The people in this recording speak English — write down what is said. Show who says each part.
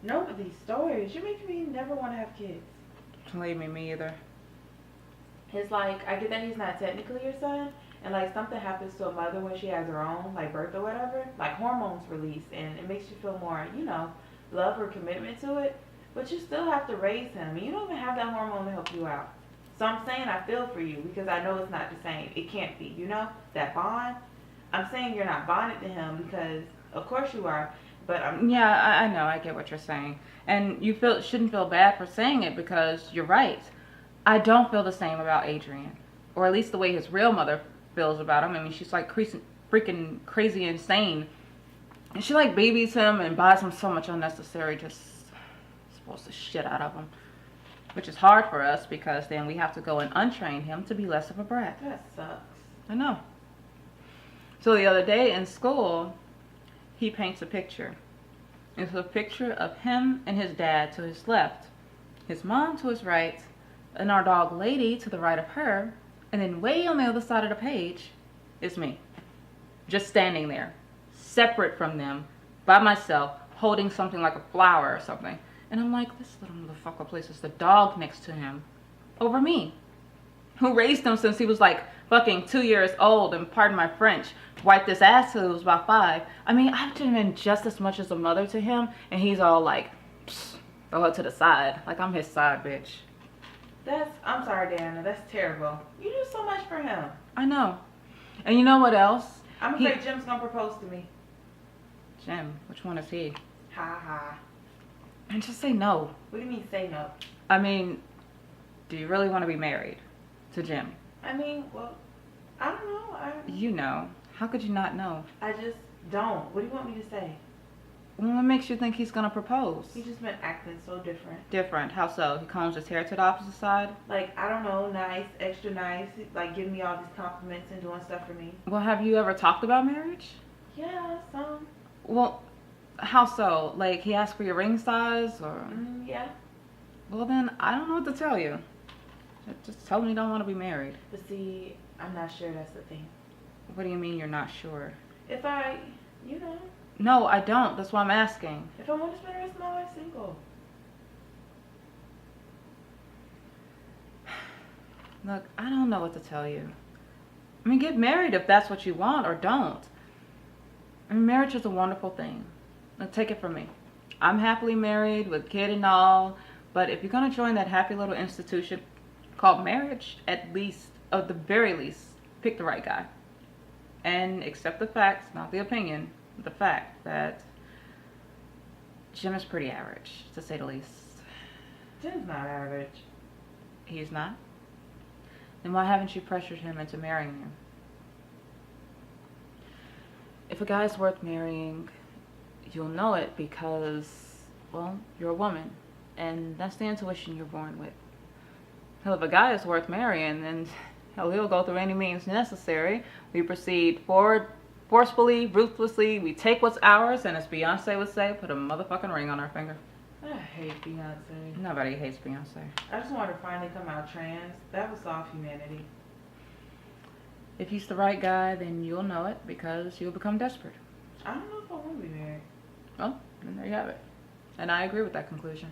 Speaker 1: No, but these stories, you're making me never want to have kids.
Speaker 2: Believe me either.
Speaker 1: It's like, I get that he's not technically your son, and like something happens to a mother when she has her own, like birth or whatever, like hormones release, and it makes you feel more, love or commitment to it. But you still have to raise him, and you don't even have that hormone to help you out. So I'm saying I feel for you because I know it's not the same. It can't be, that bond. I'm saying you're not bonded to him because, of course you are, but I'm.
Speaker 2: Yeah, I know. I get what you're saying. And you shouldn't feel bad for saying it because you're right. I don't feel the same about Adrian. Or at least the way his real mother feels about him. I mean, she's like freaking crazy insane. And she like babies him and buys him so much unnecessary, just spoils the shit out of him. Which is hard for us because then we have to go and untrain him to be less of a brat.
Speaker 1: That sucks.
Speaker 2: I know. So the other day in school, he paints a picture. It's a picture of him and his dad to his left, his mom to his right, and our dog Lady to the right of her, and then way on the other side of the page is me. Just standing there, separate from them, by myself, holding something like a flower or something. And I'm like, this little motherfucker places the dog next to him over me, who raised him since he was like fucking 2 years old, and pardon my French, wiped his ass till he was about 5. I mean, I've been just as much as a mother to him, and he's all like, throw her to the side. Like I'm his side bitch.
Speaker 1: I'm sorry, Diana, that's terrible. You do so much for him.
Speaker 2: I know. And you know what else?
Speaker 1: I'm afraid Jim's gonna propose to me.
Speaker 2: Jim, which one is he?
Speaker 1: Ha ha.
Speaker 2: And just say no.
Speaker 1: What do you mean say no?
Speaker 2: I mean, do you really want to be married to Jim?
Speaker 1: I mean, well, I don't know.
Speaker 2: You know. How could you not know?
Speaker 1: I just don't. What do you want me to say?
Speaker 2: Well, what makes you think he's going to propose?
Speaker 1: He's just been acting so different.
Speaker 2: Different? How so? He combs his hair to the opposite side?
Speaker 1: Like, I don't know, nice, extra nice, like giving me all these compliments and doing stuff for me.
Speaker 2: Well, have you ever talked about marriage?
Speaker 1: Yeah, some.
Speaker 2: Well, how so? Like, he asked for your ring size, or?
Speaker 1: Yeah.
Speaker 2: Well, then, I don't know what to tell you. Just tell him you don't want to be married.
Speaker 1: But see, I'm not sure that's the thing.
Speaker 2: What do you mean you're not sure?
Speaker 1: If I, you know.
Speaker 2: No, I don't. That's why I'm asking.
Speaker 1: If I want to spend the rest of my life single.
Speaker 2: Look, I don't know what to tell you. I mean, get married if that's what you want, or don't. I mean, marriage is a wonderful thing. Now, take it from me. I'm happily married with kid and all, but if you're going to join that happy little institution called marriage, at least, at the very least, pick the right guy. And accept the facts, not the opinion, the fact that Jim is pretty average, to say the least.
Speaker 1: Jim's not average.
Speaker 2: He's not? Then why haven't you pressured him into marrying you? If a guy's worth marrying, you'll know it because, well, you're a woman. And that's the intuition you're born with. Hell, if a guy is worth marrying, then hell, he'll go through any means necessary. We proceed forward, forcefully, ruthlessly. We take what's ours, and as Beyonce would say, put a motherfucking ring on our finger.
Speaker 1: I hate Beyonce.
Speaker 2: Nobody hates Beyonce.
Speaker 1: I just wanted to finally come out trans. That was soft humanity.
Speaker 2: If he's the right guy, then you'll know it because you'll become desperate.
Speaker 1: I don't know if I want to be married.
Speaker 2: Well, then there you have it. And I agree with that conclusion.